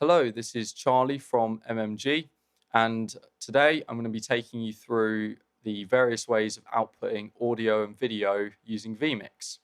Hello, this is Charlie from MMG, and today I'm going to be taking you through the various ways of outputting audio and video using VMIX.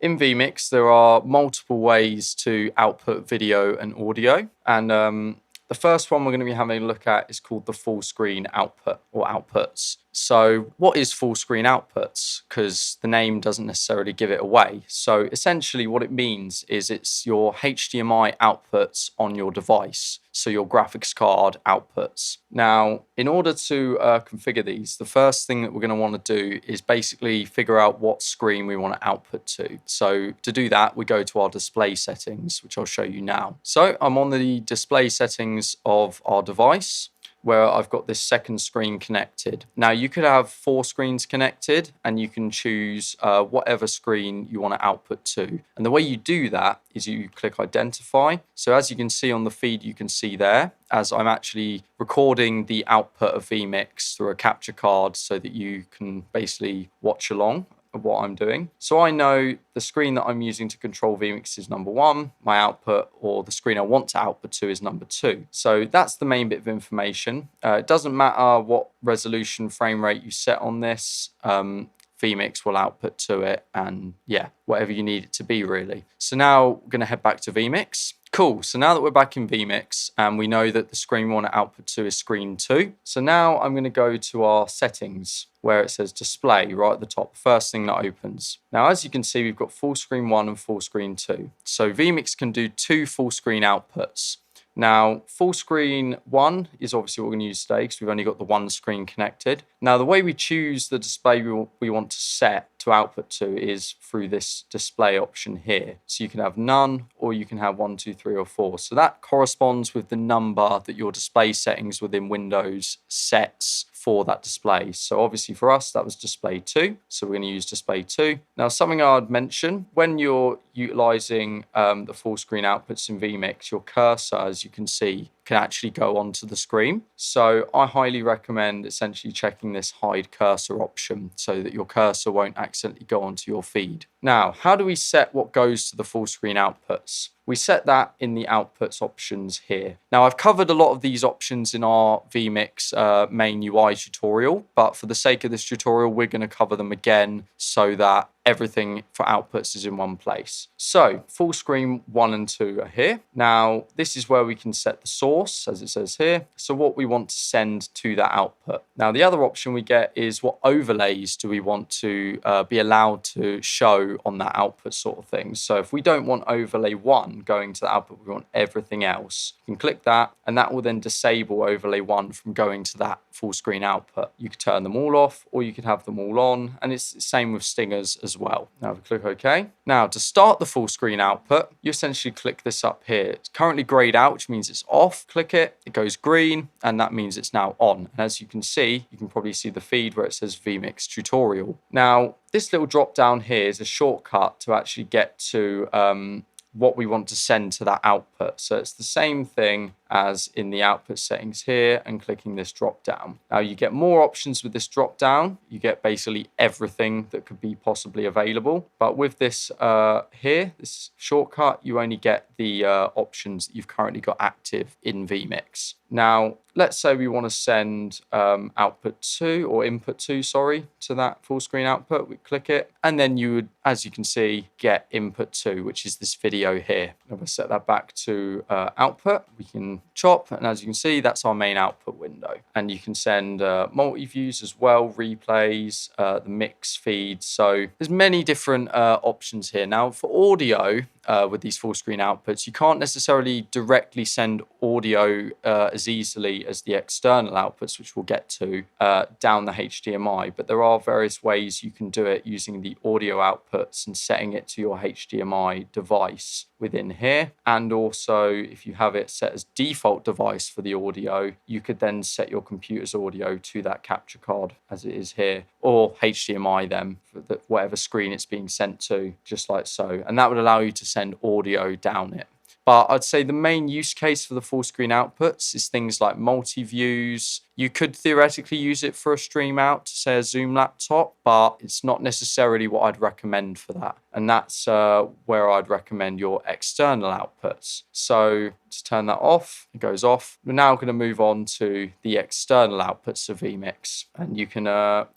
In VMIX, there are multiple ways to output video and audio, and the first one we're going to be having a look at is called the full screen output or outputs. So what is full screen outputs? Because the name doesn't necessarily give it away. So essentially what it means is it's your HDMI outputs on your device. So your graphics card outputs. Now, in order to configure these, the first thing that we're going to want to do is basically figure out what screen we want to output to. So to do that, we go to our display settings, which I'll show you now. So I'm on the display settings of our device, where I've got this second screen connected. Now you could have 4 screens connected and you can choose whatever screen you want to output to. And the way you do that is you click identify. So as you can see on the feed, you can see there, as I'm actually recording the output of VMIX through a capture card so that you can basically watch along of what I'm doing. So I know the screen that I'm using to control VMIX is number 1, my output, or the screen I want to output to is number 2. So that's the main bit of information. It doesn't matter what resolution frame rate you set on this. VMIX will output to it, and yeah, whatever you need it to be really. So now we're going to head back to VMIX. Cool, so now that we're back in VMIX and we know that the screen we want to output to is screen 2. So now I'm going to go to our settings where it says display right at the top, first thing that opens. Now as you can see, we've got full screen 1 and full screen 2. So VMIX can do 2 full screen outputs. Now, full screen 1 is obviously what we're going to use today because we've only got the one screen connected. Now, the way we choose the display we want to set to output to is through this display option here. So you can have none, or you can have 1, 2, 3, or 4. So that corresponds with the number that your display settings within Windows sets for that display. So obviously for us, that was display 2. So we're going to use display 2. Now, something I'd mention, when you're utilizing the full screen outputs in VMIX, your cursor, as you can see, can actually go onto the screen. So I highly recommend essentially checking this hide cursor option so that your cursor won't accidentally go onto your feed. Now, how do we set what goes to the full screen outputs? We set that in the outputs options here. Now, I've covered a lot of these options in our VMIX main UI tutorial, but for the sake of this tutorial, we're going to cover them again so that everything for outputs is in one place. So full screen 1 and 2 are here. Now, this is where we can set the source, as it says here. So what we want to send to that output. Now, the other option we get is what overlays do we want to be allowed to show on that output sort of thing. So if we don't want overlay 1 going to the output, we want everything else. You can click that, and that will then disable overlay 1 from going to that full screen output. You could turn them all off, or you could have them all on, and it's the same with stingers as well. Now we click OK. Now to start the full screen output, you essentially click this up here. It's currently grayed out, which means it's off. Click it, it goes green, and that means it's now on. And as you can see, you can probably see the feed where it says VMIX tutorial. Now, this little drop down here is a shortcut to actually get to what we want to send to that output. So it's the same thing as in the output settings here and clicking this drop down. Now you get more options with this drop down. You get basically everything that could be possibly available. But with this here, this shortcut, you only get the options that you've currently got active in VMIX. Now, let's say we want to send output 2 or input 2, sorry, to that full screen output. We click it, and then you would, as you can see, get input 2, which is this video here. If I set that back to output, we can chop, and as you can see, that's our main output window. And you can send multi-views as well, replays, the mix feeds. So there's many different options here. Now for audio, with these full screen outputs, you can't necessarily directly send audio as easily as the external outputs, which we'll get to, down the HDMI, but there are various ways you can do it using the audio outputs and setting it to your HDMI device within here. And also, if you have it set as default device for the audio, you could then set your computer's audio to that capture card as it is here, or HDMI then for whatever screen it's being sent to, just like so. And that would allow you to send audio down it. But I'd say the main use case for the full screen outputs is things like multi-views. You could theoretically use it for a stream out to say a Zoom laptop, but it's not necessarily what I'd recommend for that. And that's where I'd recommend your external outputs. So to turn that off, it goes off. We're now going to move on to the external outputs of VMIX. And you can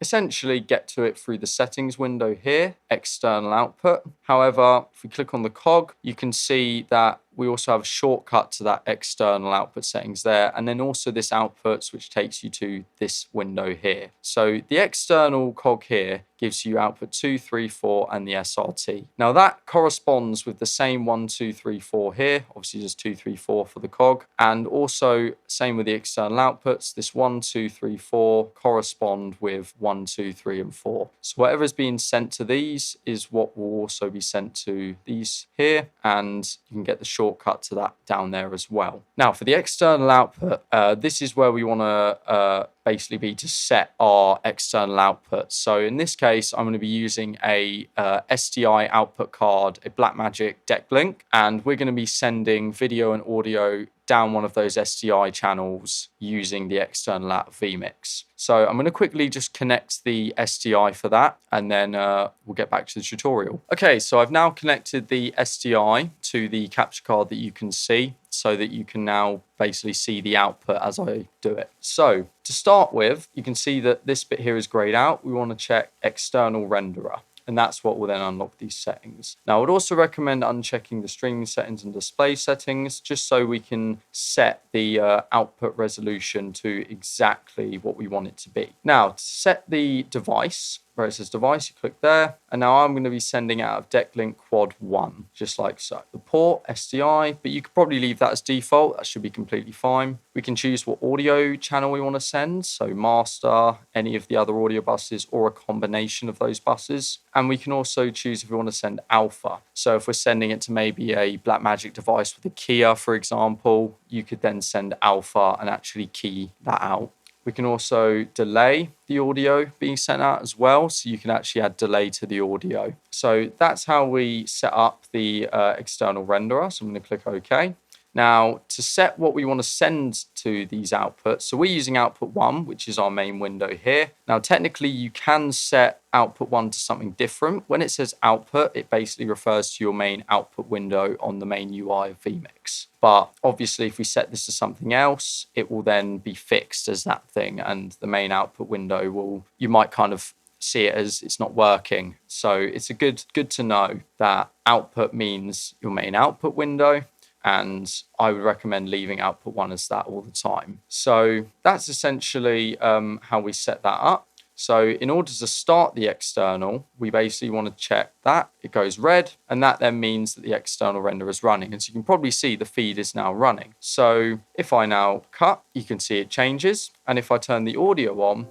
essentially get to it through the settings window here, external output. However, if we click on the cog, you can see that we also have a shortcut to that external output settings there, and then also this outputs, which takes you to this window here. So the external cog here gives you output 2, 3, 4, and the SRT. Now that corresponds with the same 1, 2, 3, 4 here. Obviously just 2, 3, 4 for the cog. And also same with the external outputs. This 1, 2, 3, 4 correspond with 1, 2, 3, and 4. So whatever is being sent to these is what will also be sent to these here. And you can get the shortcut to that down there as well. Now for the external output, this is where we want to basically be to set our external output. So in this case, I'm going to be using a SDI output card, a Blackmagic deck link, and we're going to be sending video and audio down one of those SDI channels using the external out of VMIX. So I'm going to quickly just connect the SDI for that, and then we'll get back to the tutorial. Okay, so I've now connected the SDI to the capture card that you can see, so that you can now basically see the output as I do it. So to start with, you can see that this bit here is grayed out. We want to check external renderer, and that's what will then unlock these settings. Now, I would also recommend unchecking the streaming settings and display settings, just so we can set the output resolution to exactly what we want it to be. Now, to set the device, where it says device, you click there, and now I'm going to be sending out of deck link quad 1, just like so. The port, SDI, but you could probably leave that as default. That should be completely fine. We can choose what audio channel we want to send, so master, any of the other audio buses, or a combination of those buses. And we can also choose if we want to send alpha. So if we're sending it to maybe a Blackmagic device with a keyer, for example, you could then send alpha and actually key that out. We can also delay the audio being sent out as well, so you can actually add delay to the audio. So that's how we set up the external renderer. So I'm going to click OK. Now, to set what we want to send to these outputs, so we're using output 1, which is our main window here. Now, technically, you can set output 1 to something different. When it says output, it basically refers to your main output window on the main UI of VMIX. But obviously, if we set this to something else, it will then be fixed as that thing, and the main output window will, you might kind of see it as it's not working. So it's a good to know that output means your main output window, and I would recommend leaving output 1 as that all the time. So that's essentially how we set that up. So in order to start the external, we basically want to check that it goes red, and that then means that the external render is running. And so you can probably see the feed is now running. So if I now cut, you can see it changes. And if I turn the audio on,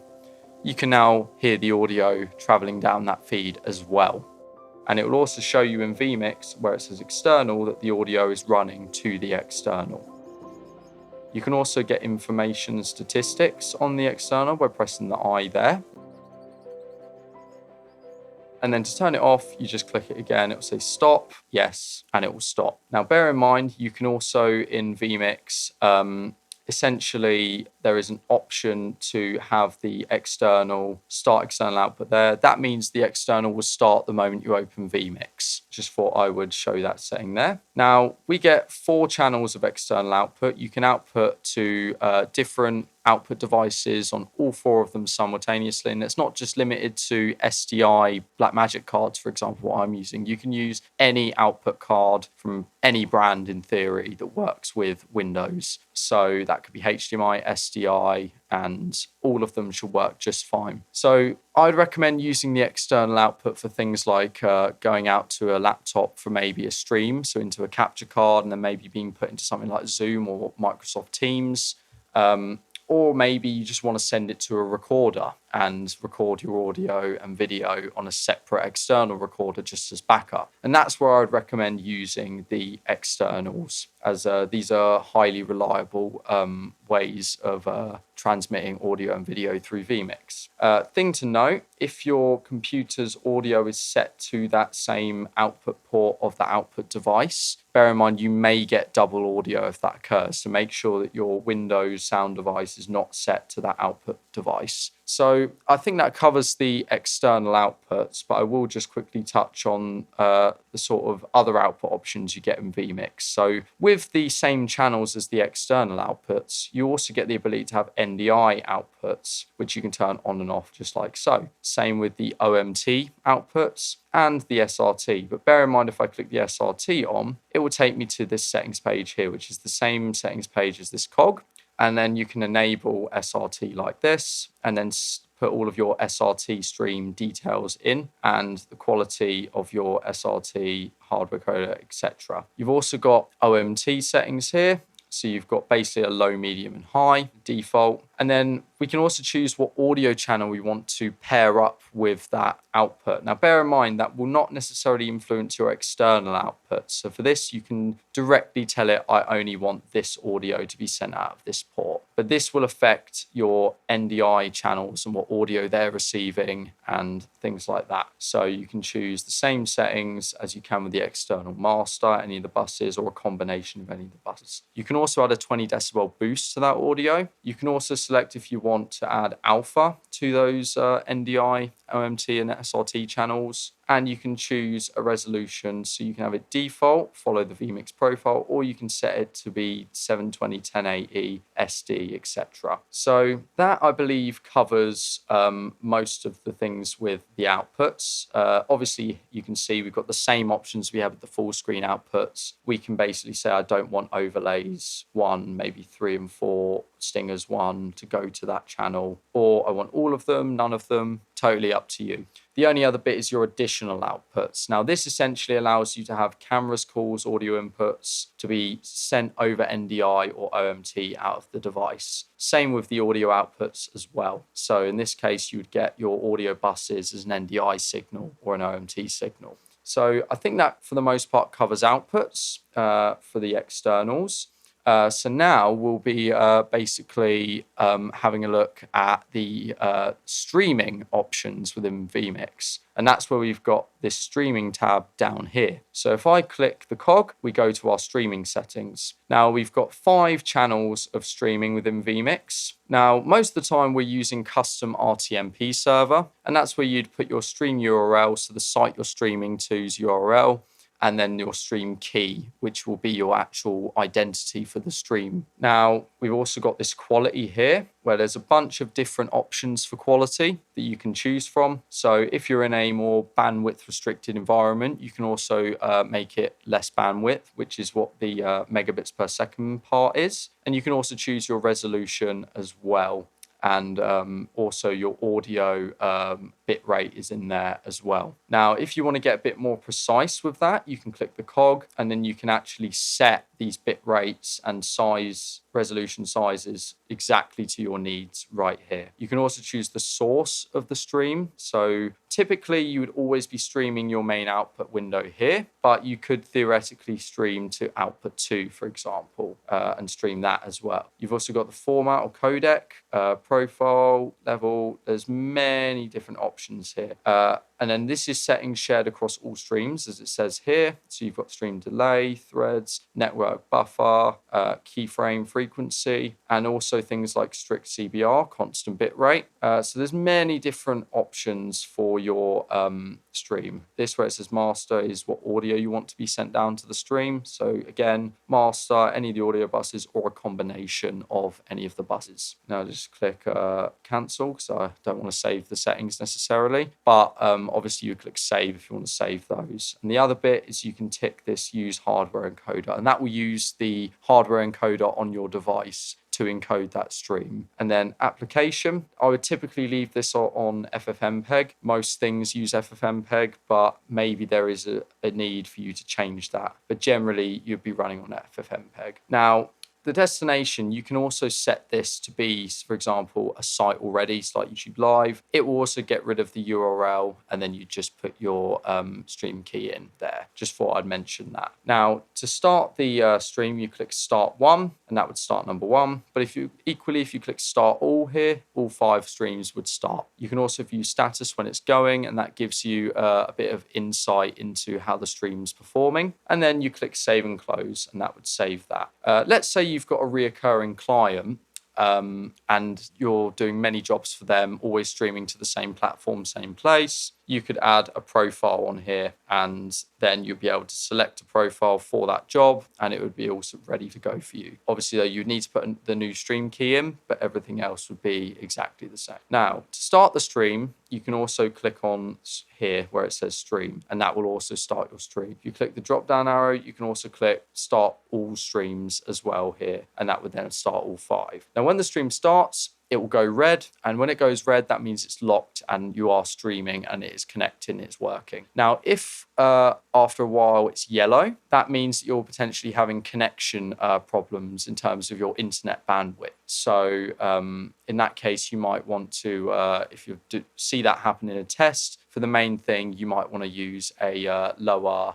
you can now hear the audio traveling down that feed as well. And it will also show you in VMIX, where it says external, that the audio is running to the external. You can also get information and statistics on the external by pressing the I there. And then to turn it off, you just click it again. It will say stop, yes, and it will stop. Now, bear in mind, you can also in VMIX, essentially, there is an option to have the external start external output there. That means the external will start the moment you open VMIX. Just thought I would show that setting there. Now, we get 4 channels of external output. You can output to different output devices on all 4 of them simultaneously. And it's not just limited to SDI Blackmagic cards, for example, what I'm using. You can use any output card from any brand in theory that works with Windows. So that could be HDMI, SDI, and all of them should work just fine. So I'd recommend using the external output for things like going out to a laptop for maybe a stream, so into a capture card, and then maybe being put into something like Zoom or Microsoft Teams. Or maybe you just want to send it to a recorder. and record your audio and video on a separate external recorder just as backup. And that's where I would recommend using the externals, as these are highly reliable ways of transmitting audio and video through VMIX. Thing to note, if your computer's audio is set to that same output port of the output device, bear in mind you may get double audio if that occurs, so make sure that your Windows sound device is not set to that output device. So I think that covers the external outputs, but I will just quickly touch on the sort of other output options you get in VMIX. So with the same channels as the external outputs, you also get the ability to have NDI outputs, which you can turn on and off just like so. Same with the OMT outputs and the SRT. But bear in mind, if I click the SRT on, it will take me to this settings page here, which is the same settings page as this cog. And then you can enable SRT like this, and then put all of your SRT stream details in and the quality of your SRT hardware codec, etc. You've also got OMT settings here. So you've got basically a low, medium, and high default. And then we can also choose what audio channel we want to pair up with that output. Now, bear in mind that will not necessarily influence your external outputs. So for this, you can directly tell it, I only want this audio to be sent out of this port. But this will affect your NDI channels and what audio they're receiving and things like that. So you can choose the same settings as you can with the external master, any of the buses, or a combination of any of the buses. You can also add a 20 decibel boost to that audio. You can also select if you want to add alpha to those NDI, OMT, and SRT channels. And you can choose a resolution, so you can have it default, follow the VMIX profile, or you can set it to be 720, 1080, SD, etc. So that, I believe, covers most of the things with the outputs. Obviously, you can see we've got the same options we have with the full screen outputs. We can basically say, I don't want overlays 1, maybe 3 and 4, stingers 1 to go to that channel, or I want all of them, none of them, totally up to you. The only other bit is your additional outputs. Now, this essentially allows you to have cameras, calls, audio inputs to be sent over NDI or OMT out of the device. Same with the audio outputs as well. So in this case, you would get your audio buses as an NDI signal or an OMT signal. So I think that for the most part covers outputs for the externals. So now we'll be basically having a look at the streaming options within VMIX. And that's where we've got this streaming tab down here. So if I click the cog, we go to our streaming settings. Now we've got 5 channels of streaming within VMIX. Now, most of the time we're using custom RTMP server, and that's where you'd put your stream URL, so the site you're streaming to's URL, and then your stream key, which will be your actual identity for the stream. Now, we've also got this quality here, where there's a bunch of different options for quality that you can choose from. So if you're in a more bandwidth restricted environment, you can also make it less bandwidth, which is what the megabits per second part is. And you can also choose your resolution as well. And also your audio bit rate is in there as well. Now, if you want to get a bit more precise with that, you can click the cog, and then you can actually set these bit rates and resolution sizes exactly to your needs right here. You can also choose the source of the stream. So typically you would always be streaming your main output window here, but you could theoretically stream to output 2, for example, and stream that as well. You've also got the format or codec, profile, level. There's many different options here. And then this is settings shared across all streams, as it says here. So you've got stream delay, threads, network buffer, keyframe frequency, and also things like strict CBR, constant bit rate. So there's many different options for your stream. This, where it says master, is what audio you want to be sent down to the stream. So again, master, any of the audio buses, or a combination of any of the buses. Now just click cancel, because I don't want to save the settings necessarily. But obviously you click save if you want to save those. And the other bit is you can tick this use hardware encoder, and that will use the hardware encoder on your device to encode that stream. And then application, I would typically leave this on FFmpeg. Most things use FFmpeg, but maybe there is a need for you to change that. But generally, you'd be running on FFmpeg. Now, the destination, you can also set this to be, for example, a site already, so like YouTube Live. It will also get rid of the URL, and then you just put your stream key in there. Just thought I'd mention that. Now, to start the stream, you click Start One, and that would start number one. But if you click Start All here, all 5 streams would start. You can also view status when it's going, and that gives you a bit of insight into how the stream's performing. And then you click Save and Close, and that would save that. Let's say you've got a reoccurring client and you're doing many jobs for them, always streaming to the same platform, same place. You could add a profile on here, and then you'll be able to select a profile for that job, and it would be also ready to go for you. Obviously, though, you'd need to put the new stream key in, but everything else would be exactly the same. Now, to start the stream, you can also click on here where it says stream, and that will also start your stream. If you click the drop down arrow, you can also click start all streams as well here, and that would then start all 5. Now, when the stream starts, it will go red, and when it goes red, that means it's locked and you are streaming and it is connecting, it's working. Now, if after a while it's yellow, that means that you're potentially having connection problems in terms of your internet bandwidth. So in that case, you might want to, if you see that happen in a test, for the main thing, you might want to use a lower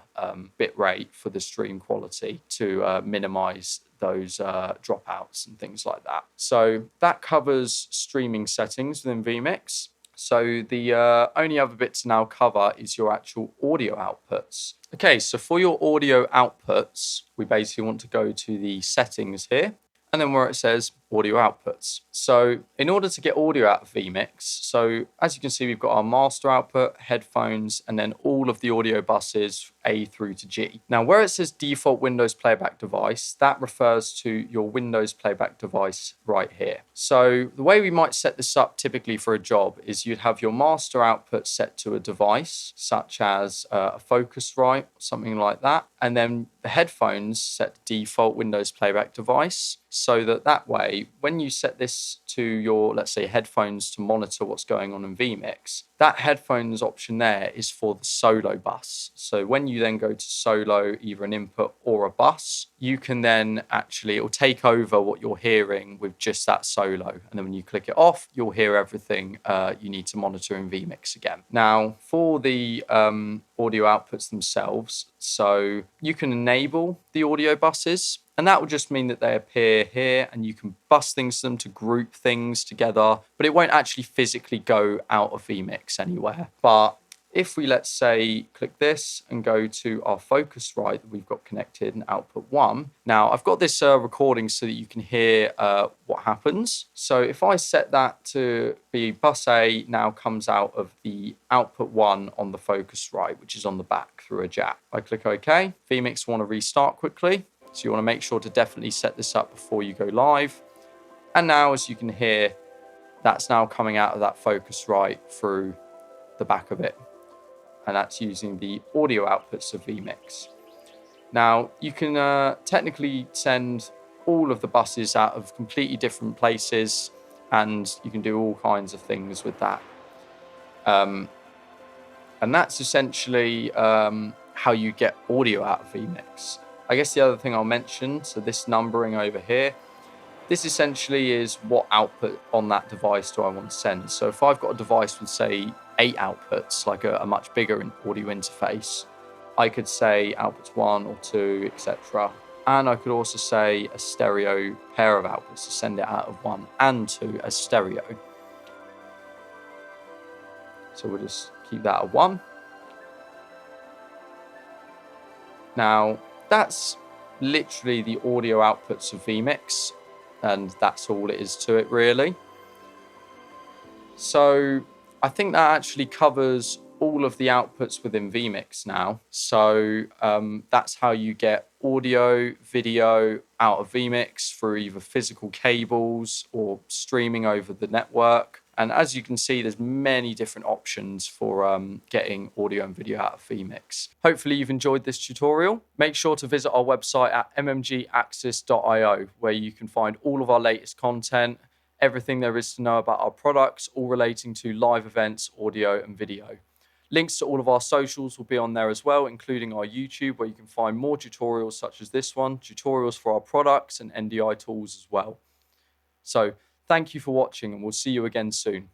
bit rate for the stream quality to minimize those dropouts and things like that. So that covers streaming settings within VMIX. So the only other bit to now cover is your actual audio outputs. Okay, so for your audio outputs, we basically want to go to the settings here, and then where it says audio outputs. So in order to get audio out of VMIX, so as you can see, we've got our master output, headphones, and then all of the audio buses A through to G. Now, where it says default Windows playback device, that refers to your Windows playback device right here. So the way we might set this up typically for a job is you'd have your master output set to a device, such as a Focusrite, something like that. And then the headphones set to default Windows playback device, so that way, when you set this to your, let's say, headphones to monitor what's going on in VMIX, that headphones option there is for the solo bus. So when you then go to solo, either an input or a bus, you can then actually, it will take over what you're hearing with just that solo. And then when you click it off, you'll hear everything you need to monitor in VMIX again. Now, for the audio outputs themselves, so you can enable the audio buses, and that will just mean that they appear here and you can bus things to them to group things together, but it won't actually physically go out of VMIX anywhere. But if we, let's say, click this and go to our Focusrite that we've got connected in output 1. Now, I've got this recording so that you can hear what happens. So if I set that to be bus A now comes out of the output 1 on the Focusrite, which is on the back through a jack. I click OK. VMIX want to restart quickly. So you want to make sure to definitely set this up before you go live. And now, as you can hear, that's now coming out of that Focusrite through the back of it. And that's using the audio outputs of VMIX. Now, you can technically send all of the buses out of completely different places, and you can do all kinds of things with that. And that's essentially how you get audio out of VMIX. I guess the other thing I'll mention, so this numbering over here, this essentially is what output on that device do I want to send. So if I've got a device with, say, 8 outputs, like a much bigger audio interface, I could say outputs 1 or 2, etc. And I could also say a stereo pair of outputs to send it out of 1 and 2 as stereo. So we'll just keep that at 1. Now, that's literally the audio outputs of VMIX, and that's all it is to it, really. So I think that actually covers all of the outputs within VMIX now. So that's how you get audio, video out of VMIX through either physical cables or streaming over the network. And as you can see, there's many different options for getting audio and video out of VMIX. Hopefully you've enjoyed this tutorial. Make sure to visit our website at mmgaxis.io, where you can find all of our latest content, everything there is to know about our products, all relating to live events, audio and video. Links to all of our socials will be on there as well, including our YouTube, where you can find more tutorials such as this one, tutorials for our products and NDI tools as well. So thank you for watching, and we'll see you again soon.